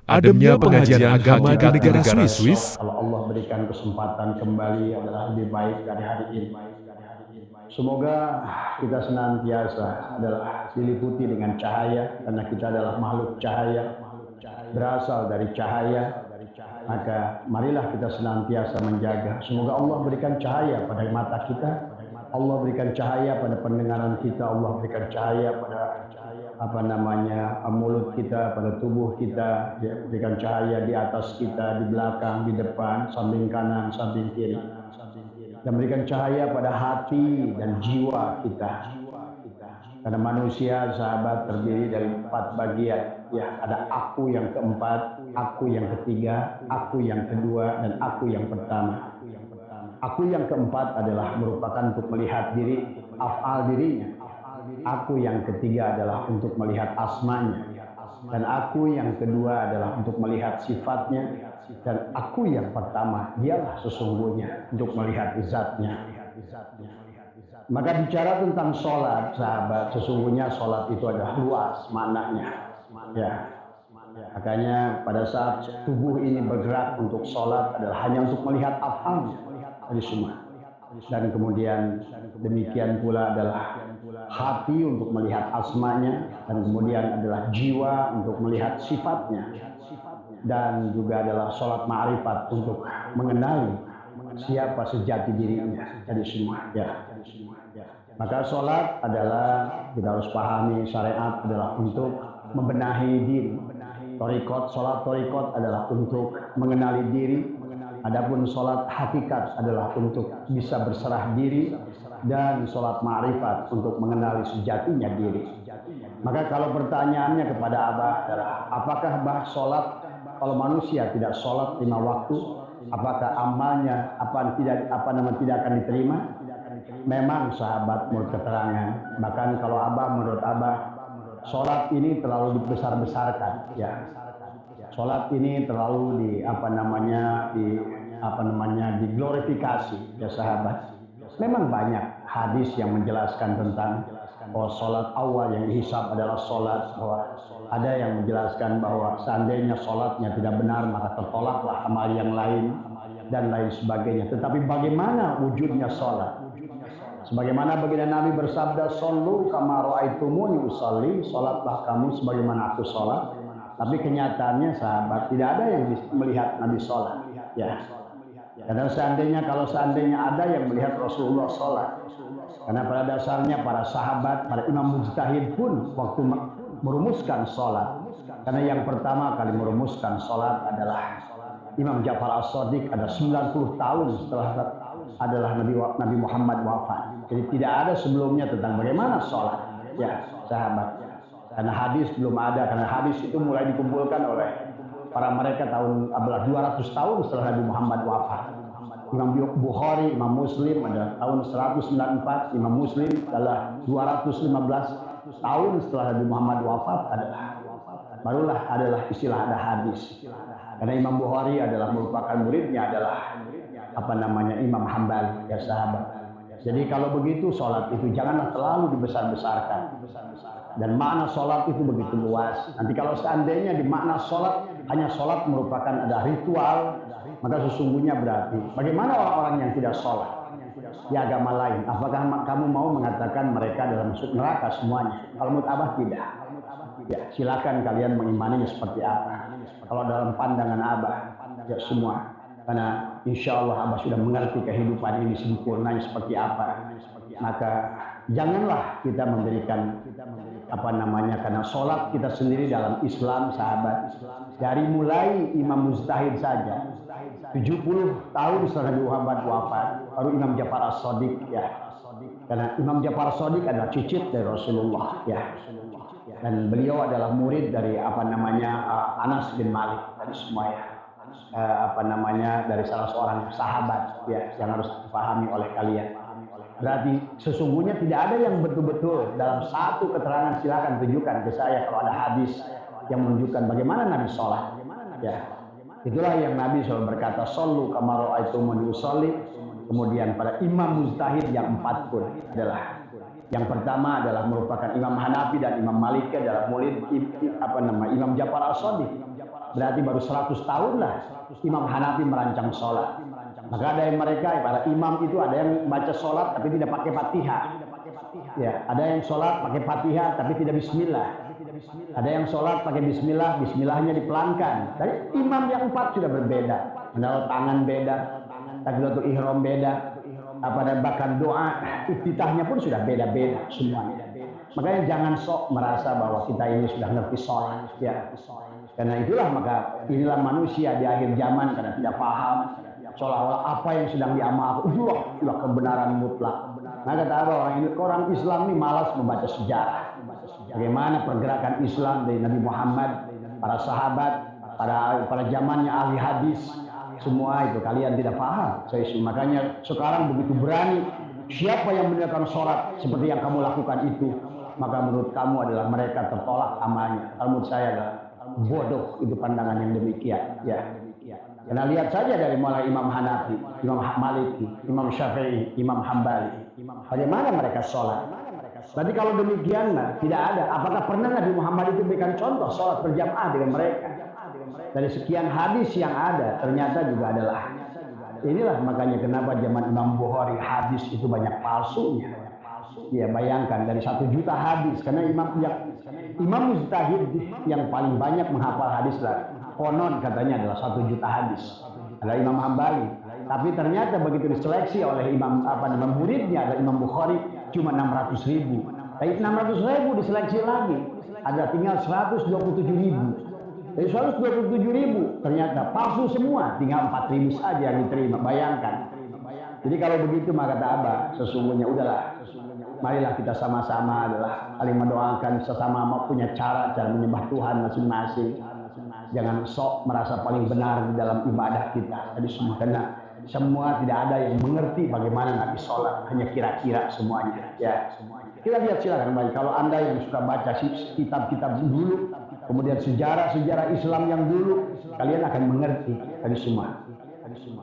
Ademnya pengajian agama di negara Swiss. Kalau Allah berikan kesempatan kembali adalah lebih baik dari hari ini. Semoga kita senantiasa adalah diliputi dengan cahaya, karena kita adalah makhluk cahaya, berasal dari cahaya. Maka marilah kita senantiasa menjaga. Semoga Allah berikan cahaya pada mata kita, Allah berikan cahaya pada pendengaran kita, Allah berikan cahaya pada mulut kita, pada tubuh kita, berikan cahaya di atas kita, di belakang, di depan, samping kanan, samping kiri, dan berikan cahaya pada hati dan jiwa kita. Karena manusia, sahabat, terdiri dari 4 bagian. Ya, ada aku yang keempat, aku yang ketiga, aku yang kedua, dan aku yang pertama. Aku yang keempat adalah merupakan untuk melihat diri, af'al dirinya. Aku yang ketiga adalah untuk melihat asmanya. Dan aku yang kedua adalah untuk melihat sifatnya. Dan aku yang pertama, dialah sesungguhnya untuk melihat zatnya. Maka bicara tentang sholat, sahabat, sesungguhnya sholat itu adalah luas maknanya. Ya. Makanya pada saat tubuh ini bergerak untuk sholat adalah hanya untuk melihat af'alnya dari semua. Dan kemudian demikian pula adalah hati untuk melihat asmanya, dan kemudian adalah jiwa untuk melihat sifatnya, dan juga adalah sholat ma'rifat untuk mengenali siapa sejati dirinya dari semua. Ya. Maka sholat adalah, kita harus pahami, syariat adalah untuk membenahi diri. Sholat torikot adalah untuk mengenali diri. Adapun sholat hakikat adalah untuk bisa berserah diri, dan sholat ma'rifat untuk mengenali sejatinya diri. Maka kalau pertanyaannya kepada Abah adalah, apakah Abah sholat, kalau manusia tidak sholat 5 waktu, apakah amalnya tidak akan diterima? Memang sahabat, menurut keterangan, bahkan kalau menurut Abah, sholat ini terlalu dibesar-besarkan. Ya. Sholat ini terlalu diglorifikasi, ya sahabat. Memang banyak hadis yang menjelaskan tentang bahwa sholat awal yang dihisab adalah sholat, bahwa ada yang menjelaskan bahwa seandainya sholatnya tidak benar maka tertolaklah amal yang lain dan lain sebagainya. Tetapi bagaimana wujudnya sholat? Sebagaimana baginda Nabi bersabda, "Shollu kama ra'aitumuni usolli," sholatlah kamu sebagaimana aku sholat. Tapi kenyataannya sahabat, tidak ada yang melihat Nabi sholat. Ya. Karena kalau seandainya ada yang melihat Rasulullah sholat, karena pada dasarnya para sahabat, para imam mujtahid pun waktu merumuskan sholat, karena yang pertama kali merumuskan sholat adalah Imam Ja'far As-Shadiq, ada 90 tahun setelah adalah Nabi Muhammad wafat. Jadi tidak ada sebelumnya tentang bagaimana sholat. Ya, sahabat. Karena hadis belum ada, karena hadis itu mulai dikumpulkan oleh para mereka tahun 200 tahun setelah Nabi Muhammad wafat. Imam Bukhari, Imam Muslim adalah tahun 194, Imam Muslim adalah 215 tahun setelah Nabi Muhammad wafat barulah adalah istilah ada hadis. Karena Imam Bukhari adalah merupakan muridnya adalah Imam Hambali, ya sahabat. Jadi kalau begitu sholat itu janganlah terlalu dibesar-besarkan. Dan makna sholat itu begitu luas. Nanti kalau seandainya di makna sholat hanya sholat merupakan ada ritual, maka sesungguhnya berarti bagaimana orang-orang yang tidak sholat di agama lain? Apakah kamu mau mengatakan mereka dalam masuk neraka semuanya? Kalau menurut Abah tidak. Ya, silakan kalian mengimaninya seperti apa. Kalau dalam pandangan Abah, ya semua. Karena insya Allah Abah sudah mengerti kehidupan ini sempurnanya seperti apa. Maka janganlah kita memberikan karena sholat kita sendiri dalam Islam, sahabat, dari mulai Imam Mujtahid saja 70 tahun setelah Nabi Muhammad wafat baru Imam Ja'far As-Shadiq, ya. Karena Imam Ja'far As-Shadiq adalah cicit dari Rasulullah, ya. Dan beliau adalah murid dari Anas bin Malik, dari semua, ya. Dari salah seorang sahabat, ya, yang harus dipahami oleh kalian. Berarti sesungguhnya tidak ada yang betul-betul dalam satu keterangan, silakan tunjukkan ke saya kalau ada hadis yang menunjukkan bagaimana Nabi sholat. Ya. Itulah yang Nabi selalu berkata, "Shollu kama ra'aitumuni usolli." Kemudian pada imam mujtahid yang 4 pun adalah, yang pertama adalah merupakan Imam Hanafi dan Imam Maliki adalah murid Imam Ja'far As-Shadiq. berarti baru 100 tahun lah Imam Hanafi merancang sholat. Maka ada yang mereka, para imam itu ada yang baca sholat tapi tidak pakai Fatihah. Ya, ada yang sholat pakai Fatihah tapi tidak bismillah. Ada yang sholat pakai bismillah, bismillahnya dipelankan. Dari imam yang 4 sudah berbeda. Menaruh tangan beda, takbiratul ihram beda, dan bahkan doa iftitahnya pun sudah beda-beda semuanya. Makanya jangan sok merasa bahwa kita ini sudah ngerti sholat, ya. Karena itulah maka inilah manusia di akhir zaman karena tidak paham seolah-olah apa yang sedang diamalkan itulah kebenaran mutlak. Nah kata orang Islam ini malas membaca sejarah. Bagaimana pergerakan Islam dari Nabi Muhammad, para sahabat, para zamannya ahli hadis, semua itu kalian tidak paham. Makanya sekarang begitu berani, siapa yang meninggalkan sholat seperti yang kamu lakukan itu, maka menurut kamu adalah mereka tertolak amalnya. Kalau menurut saya adalah bodoh itu pandangan yang demikian. Ya. Karena lihat saja dari mulai Imam Hanafi, Imam Maliki, Imam Syafi'i, Imam Hambali, bagaimana mereka sholat. Berarti kalau demikian tidak ada. Apakah pernah Nabi Muhammad itu berikan contoh sholat berjamaah dengan mereka? Dari sekian hadis yang ada, ternyata juga adalah inilah makanya kenapa zaman Imam Bukhari hadis itu banyak palsunya. Ya bayangkan dari 1 juta hadis, karena imam mujtahid yang paling banyak menghafal hadis lah. Konon katanya adalah 1 juta hadis. Adalah Imam Hambali. Tapi ternyata begitu diseleksi oleh muridnya adalah Imam Bukhari cuma 600.000. Dari 600.000 diseleksi lagi ada tinggal 127.000. Dari 127.000 ternyata palsu semua, tinggal 4.000 saja yang diterima. Bayangkan. Jadi kalau begitu maka kata Abah, sesungguhnya udahlah. Marilah kita sama-sama adalah saling mendoakan sesama punya cara menyembah Tuhan masing-masing. Jangan sok merasa paling benar di dalam ibadah kita. Jadi semua karena semua tidak ada yang mengerti bagaimana Nabi sholat, hanya kira-kira semuanya. Ya, kita lihat silakan baik. Kalau anda yang suka baca kitab-kitab dulu, kemudian sejarah-sejarah Islam yang dulu, kalian akan mengerti dari semua.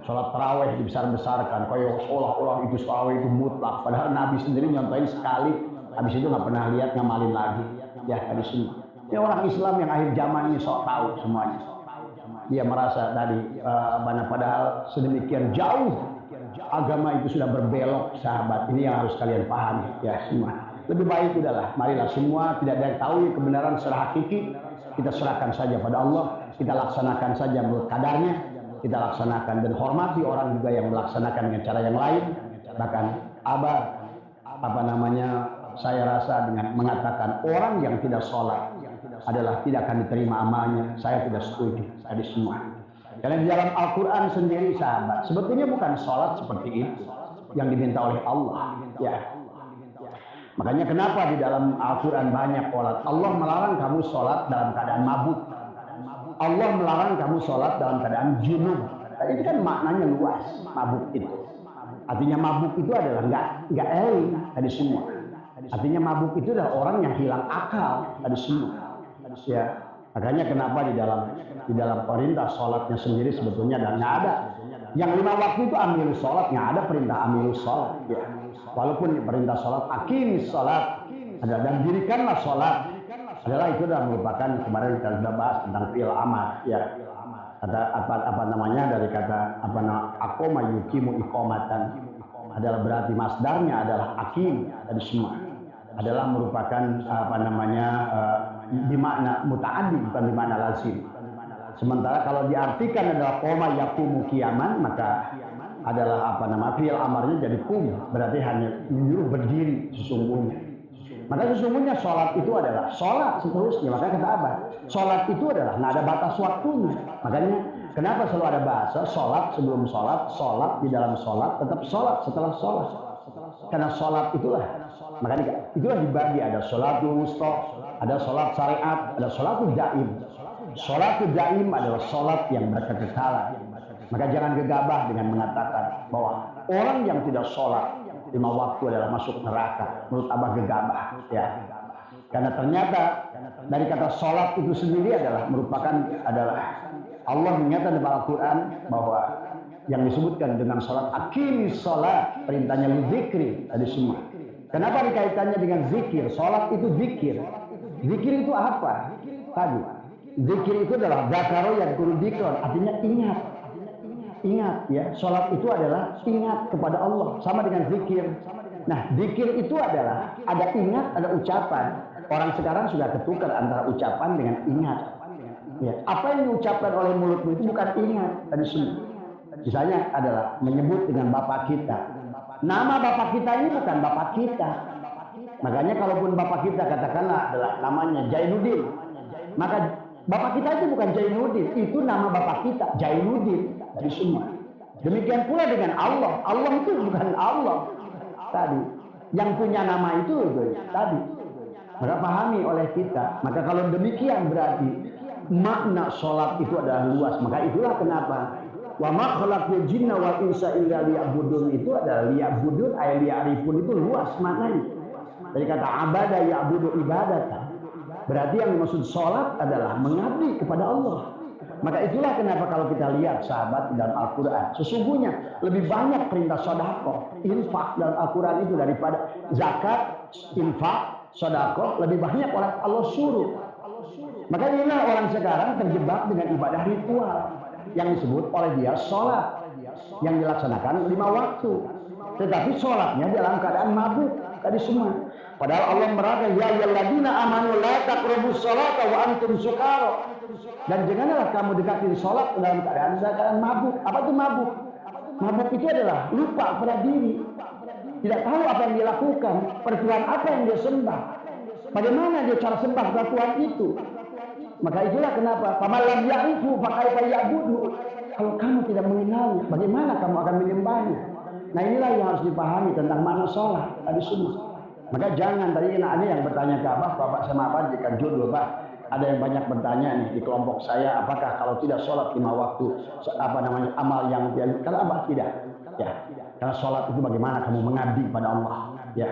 Sholat taraweh dibesar-besarkan, kayak seolah-olah itu taraweh itu mutlak. Padahal Nabi sendiri nyontohin sekali, habis itu nggak pernah lihat ngamalin lagi. Ya dari semua. Ini orang Islam yang akhir zaman ini sok tahu semuanya. Dia merasa tadi padahal sedemikian jauh agama itu sudah berbelok, sahabat. Ini yang harus kalian pahami ya semua. Lebih baik udahlah, marilah semua tidak ada yang tahu kebenaran secara hakiki, kita serahkan saja pada Allah, kita laksanakan saja menurut kadarnya, kita laksanakan dan hormati orang juga yang melaksanakan dengan cara yang lain. Bahkan saya rasa dengan mengatakan orang yang tidak sholat adalah tidak akan diterima amalnya, saya tidak setuju tadi semua. Karena di dalam Al-Quran sendiri sahabat, sebetulnya bukan sholat seperti itu yang diminta oleh Allah. Ya. Makanya kenapa di dalam Al-Quran banyak sholat. Allah melarang kamu sholat dalam keadaan mabuk. Allah melarang kamu sholat dalam keadaan junub. Ini kan maknanya luas, mabuk itu. Artinya mabuk itu adalah nggak eling tadi semua. Artinya mabuk itu adalah orang yang hilang akal tadi semua. Ya, makanya kenapa di dalam perintah sholatnya sendiri sebetulnya dan nggak ada. Yang 5 waktu itu amilus sholat, nggak ada perintah amilus sholat. Ya. Walaupun perintah sholat akimis sholat ada dan dirikanlah sholat adalah itu adalah merupakan kemarin kita sudah bahas tentang fi'il amar. Ya. Dari kata aqoma yuqimu iqamatan adalah berarti masdarnya adalah akim tadi semua adalah merupakan di makna muta'addi bukan di makna lazim. Sementara kalau diartikan adalah qoma yaqumu qiyaman maka adalah fi'il amarnya jadi qum, berarti hanya menyuruh berdiri sesungguhnya. Maka sesungguhnya sholat itu adalah sholat seterusnya. Makanya kata Abah, sholat itu adalah nggak ada batas waktunya. Makanya kenapa selalu ada bahasa sholat sebelum sholat, sholat di dalam sholat, tetap sholat setelah sholat. Karena sholat itulah, makanya itulah dibagi ada sholatul wusta, ada sholat syariat, ada sholatul daim. Sholatul daim adalah sholat yang berkekekalan. Maka jangan gegabah dengan mengatakan bahwa orang yang tidak sholat 5 waktu adalah masuk neraka. Menurut Abah gegabah, ya. Karena ternyata dari kata sholat itu sendiri merupakan Allah menyatakan dalam Al-Quran bahwa yang disebutkan dengan sholat akimis sholat, perintahnya lidzikri tadi semua. Kenapa dikaitannya dengan zikir? Sholat itu zikir. Zikir itu apa? Tadi Zikir itu adalah zakaro yang kurudikron, artinya ingat. Ingat ya, sholat itu adalah ingat kepada Allah, sama dengan zikir. Nah, zikir itu adalah ada ingat, ada ucapan. Orang sekarang sudah ketukar antara ucapan dengan ingat. Ya, apa yang diucapkan oleh mulutmu itu bukan ingat dari sini. Misalnya adalah menyebut dengan bapak kita. Nama bapak kita ini bukan bapak kita. Makanya kalaupun bapak kita katakanlah adalah namanya Jainuddin, maka bapak kita itu bukan Jainuddin, itu nama bapak kita Jainuddin dari semua. Demikian pula dengan Allah. Allah itu bukan Allah tadi. Yang punya nama itu tadi. Maka pahami oleh kita. Maka kalau demikian berarti makna sholat itu adalah luas. Maka itulah kenapa wa ma khalaqul jinna wal insa illa liya'budun, itu adalah liya'budun ay liya'rifun, itu luas maknanya. Dari kata abada ya'budu ibadatan. Berarti yang dimaksud sholat adalah mengabdi kepada Allah. Maka itulah kenapa kalau kita lihat sahabat dalam Al-Quran, sesungguhnya lebih banyak perintah sedekah, infak dalam Al-Quran itu daripada zakat, infak, sedekah, lebih banyak orang Allah suruh. Maka inilah orang sekarang terjebak dengan ibadah ritual yang disebut oleh dia sholat, yang dilaksanakan 5 waktu. Tetapi sholatnya dalam keadaan mabuk tadi semua. Padahal Allah merangkul ya ayyuhalladzina amanu la taqrabus sholata wa antum sukara. Dan janganlah kamu dekati sholat dalam keadaan mabuk. Apa itu mabuk? Mabuk itu adalah lupa pada diri. Tidak tahu apa yang dia lakukan, pertuhan apa yang dia sembah. Bagaimana dia cara sembah Tuhan itu? Maka itulah kenapa faman lam ya'rifu fa kaifa ya'budu. Kalau kamu tidak mengenalnya, bagaimana kamu akan menyembahnya? Nah, inilah yang harus dipahami tentang makna sholat tadi semua. Maka jangan, tadi ada yang bertanya ke Abah, Bapak sama Abah jadikan judul, Pak. Ada yang banyak bertanya nih di kelompok saya, apakah kalau tidak sholat 5 waktu, apa namanya, amal yang dia, kalau Abah tidak, ya, karena sholat itu bagaimana kamu mengabdi pada Allah, ya.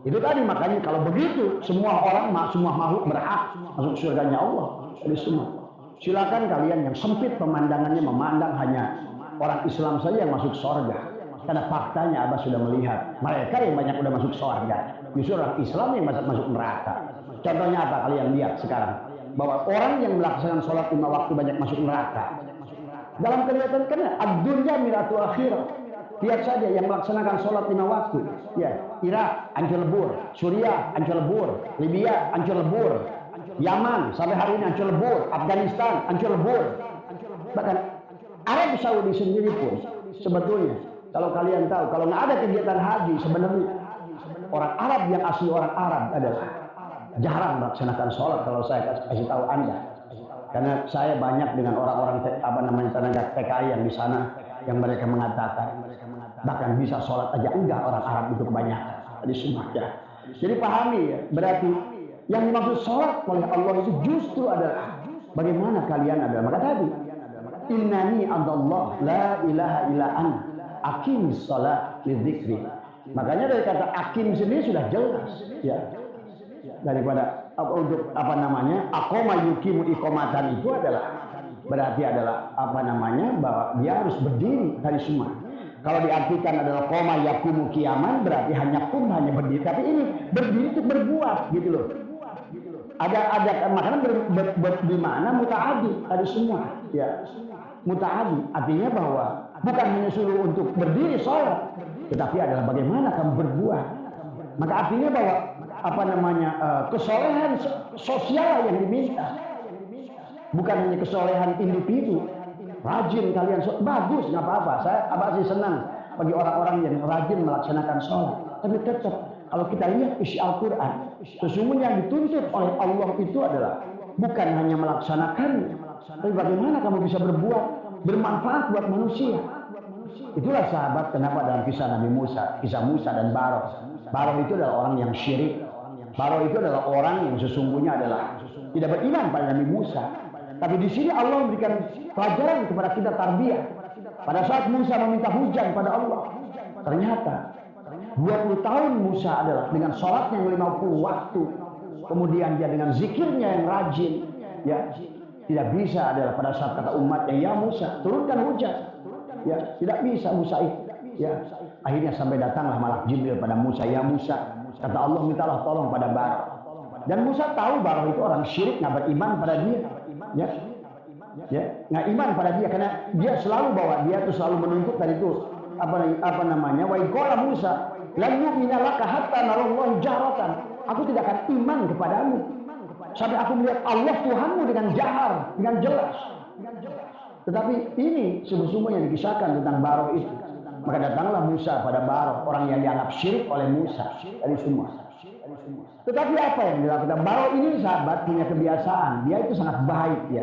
Itu tadi, makanya kalau begitu, semua orang, semua makhluk berhak masuk surganya Allah, jadi semua. Silakan kalian yang sempit pemandangannya memandang hanya orang Islam saja yang masuk surga. Karena faktanya Abah sudah melihat mereka yang banyak udah masuk surga, justru orang Islam yang masuk neraka. Contohnya apa kalian lihat sekarang? Bahwa orang yang melaksanakan sholat 5 waktu banyak masuk neraka. Dalam kelihatan karena ad-dunya miratu akhirah. Lihat saja yang melaksanakan sholat 5 waktu. Ya, Irak hancur lebur, Suriah hancur lebur, Libya hancur lebur, Yaman sampai hari ini hancur lebur, Afghanistan hancur lebur. Bahkan Arab Saudi sendiri pun sebetulnya, kalau kalian tahu, kalau nggak ada kegiatan haji, sebenarnya orang Arab yang asli orang Arab adalah jarang melaksanakan sholat. Kalau saya kasih tahu Anda, karena saya banyak dengan orang-orang tenaga TKI yang di sana, yang mereka mengatakan bahkan bisa sholat aja enggak orang Arab itu kebanyakan di semua ya. Jadi pahami ya, berarti yang dimaksud sholat oleh Allah itu justru adalah bagaimana kalian adalah. Maka tadi innani adallah la ilaha illa ana aqimis shalat lidzikri. Makanya dari kata akim sendiri sudah jelas ya. Daripada untuk apa namanya aqoma yuqimu iqomatan itu adalah berarti adalah apa namanya bahwa dia harus berdiri dari semua. Kalau diartikan adalah qoma yaqumu qiyaman berarti hanya berdiri, tapi ini berdiri itu berbuat gitu loh. Ada makanya di mana mutaadi ada semua ya. Mutaadi artinya bahwa bukan hanya suruh untuk berdiri sholat, tetapi adalah bagaimana kamu berbuat. Maka artinya bahwa apa namanya kesolehan sosial yang diminta, bukan hanya kesolehan individu. Rajin kalian bagus, nggak apa-apa. Abah sih senang bagi orang-orang yang rajin melaksanakan sholat. Tapi tetap kalau kita lihat isi Al-Quran, sesungguhnya yang dituntut oleh Allah itu adalah bukan hanya melaksanakannya, tapi bagaimana kamu bisa berbuat bermanfaat buat manusia. Itulah sahabat kenapa dalam kisah Nabi Musa, kisah Musa dan Baroh. Baroh itu adalah orang yang syirik. Baroh itu adalah orang yang sesungguhnya adalah tidak beriman pada Nabi Musa. Tapi di sini Allah memberikan pelajaran kepada kita tarbiyah. Pada saat Musa meminta hujan pada Allah, ternyata 20 tahun Musa adalah dengan sholatnya yang 50 waktu, kemudian dia dengan zikirnya yang rajin, ya tidak bisa adalah pada saat kata umatnya ya Musa turunkan hujan, ya tidak bisa Musa itu, ya akhirnya sampai datanglah malak Jibril pada Musa, ya Musa kata Allah mintalah tolong pada Baroh. Dan Musa tahu Baroh itu orang syirik, nggak beriman pada dia. ya, ya, nggak iman pada dia karena dia selalu bahwa dia tuh selalu menuntut tadi itu apa namanya, wa qala Musa lan yu'mina laka hatta narallaha jahratan. Aku tidak akan iman kepadamu sampai aku melihat Allah Tuhanmu dengan jahar, dengan jelas. Tetapi ini sungguh-sungguh yang dikisahkan tentang Baro itu. Maka datanglah Musa pada Baro, orang yang dianggap syirik oleh Musa dari semua. Tetapi apa yang dilakukan Baro ini, sahabat, punya kebiasaan. Dia itu sangat baik, ya,